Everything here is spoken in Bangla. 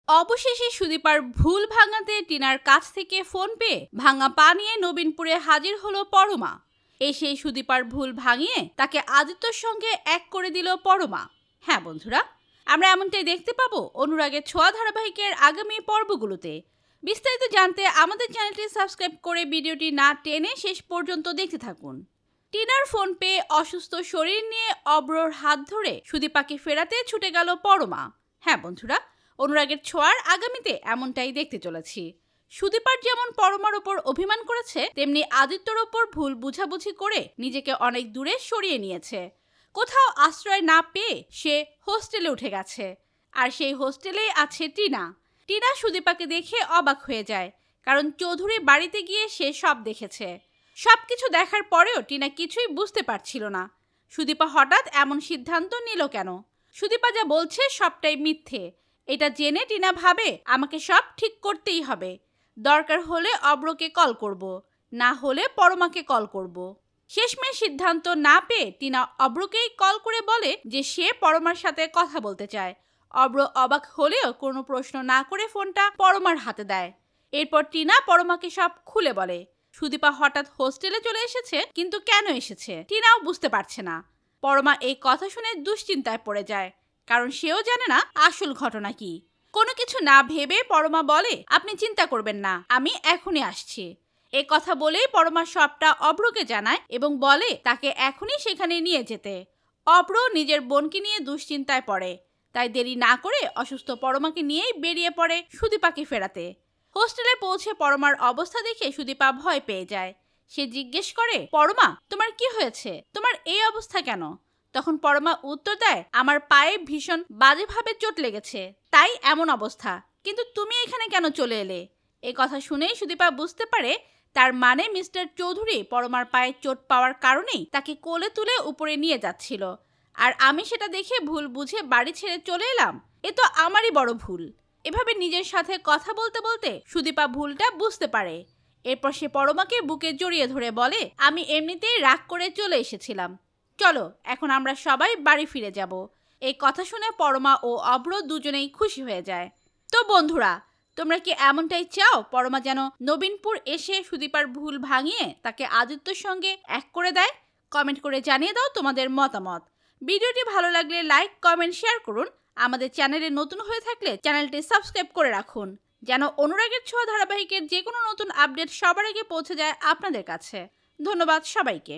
অবশেষে সুদীপার ভুল ভাঙাতে টিনার কাছ থেকে ফোন পেয়ে ভাঙা পা নিয়ে নবীনপুরে হাজির হলো পরমা। এসে সুদীপার ভুল ভাঙিয়ে তাকে আদিত্যর সঙ্গে এক করে দিল পরমা। হ্যাঁ বন্ধুরা, আমরা এমনটাই দেখতে পাবো অনুরাগের ছোঁয়া ধারাবাহিকের আগামী পর্বগুলোতে। বিস্তারিত জানতে আমাদের চ্যানেলটি সাবস্ক্রাইব করে ভিডিওটি না টেনে শেষ পর্যন্ত দেখতে থাকুন। টিনার ফোন পেয়ে অসুস্থ শরীর নিয়ে অব্রর হাত ধরে সুদীপাকে ফেরাতে ছুটে গেল পরমা। হ্যাঁ বন্ধুরা, অনুরাগের ছোঁয়ার আগামীতে এমনটাই দেখতে চলেছি। সুদীপার যেমন পরমার ওপর অভিমান করেছে, তেমনি আদিত্যর ওপর ভুল বুঝাবুঝি করে নিজেকে অনেক দূরে সরিয়ে নিয়েছে। কোথাও আশ্রয় না পেয়ে সে হোস্টেলে উঠে গেছে, আর সেই হোস্টেলেই আছে টিনা। টিনা সুদীপাকে দেখে অবাক হয়ে যায়, কারণ চৌধুরী বাড়িতে গিয়ে সে সব দেখেছে। সবকিছু দেখার পরেও টিনা কিছুই বুঝতে পারছিল না সুদীপা হঠাৎ এমন সিদ্ধান্ত নিল কেন। সুদীপা যা বলছে সবটাই মিথ্যে। এটা জেনে টিনা ভাবে আমাকে সব ঠিক করতেই হবে। দরকার হলে অব্রকে কল করব, না হলে পরমাকে কল করব। শেষমেশ সিদ্ধান্ত না পেয়ে টিনা অব্রকেই কল করে বলে যে সে পরমার সাথে কথা বলতে চায়। অব্র অবাক হলেও কোনো প্রশ্ন না করে ফোনটা পরমার হাতে দেয়। এরপর টিনা পরমাকে সব খুলে বলে। সুদীপা হঠাৎ হোস্টেলে চলে এসেছে, কিন্তু কেন এসেছে টিনাও বুঝতে পারছে না। পরমা এই কথা শুনে দুশ্চিন্তায় পড়ে যায়, কারণ সেও জানে না আসল ঘটনা কি। কোনো কিছু না ভেবে পরমা বলে, আপনি চিন্তা করবেন না, আমি এখনই আসছি। এ কথা বলেই পরমা সবটা অব্রকে জানায় এবং বলে তাকে এখনই সেখানে নিয়ে যেতে। অব্র নিজের বোনকে নিয়ে দুশ্চিন্তায় পড়ে, তাই দেরি না করে অসুস্থ পরমাকে নিয়েই বেরিয়ে পড়ে সুদীপাকে ফেরাতে। হোস্টেলে পৌঁছে পরমার অবস্থা দেখে সুদীপা ভয় পেয়ে যায়। সে জিজ্ঞেস করে, পরমা তোমার কি হয়েছে, তোমার এই অবস্থা কেন? তখন পরমা উত্তর দেয়, আমার পায়ে ভীষণ বাজেভাবে চোট লেগেছে, তাই এমন অবস্থা। কিন্তু তুমি এখানে কেন চলে এলে? এ কথা শুনেই সুদীপা বুঝতে পারে তার মানে মিস্টার চৌধুরী পরমার পায়ে চোট পাওয়ার কারণেই তাকে কোলে তুলে উপরে নিয়ে যাচ্ছিল, আর আমি সেটা দেখে ভুল বুঝে বাড়ি ছেড়ে চলে এলাম। এ তো আমারই বড় ভুল। এভাবে নিজের সাথে কথা বলতে বলতে সুদীপা ভুলটা বুঝতে পারে। এরপর সে পরমাকে বুকে জড়িয়ে ধরে বলে, আমি এমনিতেই রাগ করে চলে এসেছিলাম, চলো এখন আমরা সবাই বাড়ি ফিরে যাব। এই কথা শুনে পরমা ও অব্র দুজনেই খুশি হয়ে যায়। তো বন্ধুরা, তোমরা কি এমনটাই চাও পরমা যেন নবীনপুর এসে সুদীপার ভুল ভাঙিয়ে তাকে আদিত্যর সঙ্গে এক করে দেয়? কমেন্ট করে জানিয়ে দাও তোমাদের মতামত। ভিডিওটি ভালো লাগলে লাইক, কমেন্ট, শেয়ার করুন। আমাদের চ্যানেলে নতুন হয়ে থাকলে চ্যানেলটি সাবস্ক্রাইব করে রাখুন, যেন অনুরাগের ছোঁয়া ধারাবাহিকের যে কোনো নতুন আপডেট সবার আগে পৌঁছে যায় আপনাদের কাছে। ধন্যবাদ সবাইকে।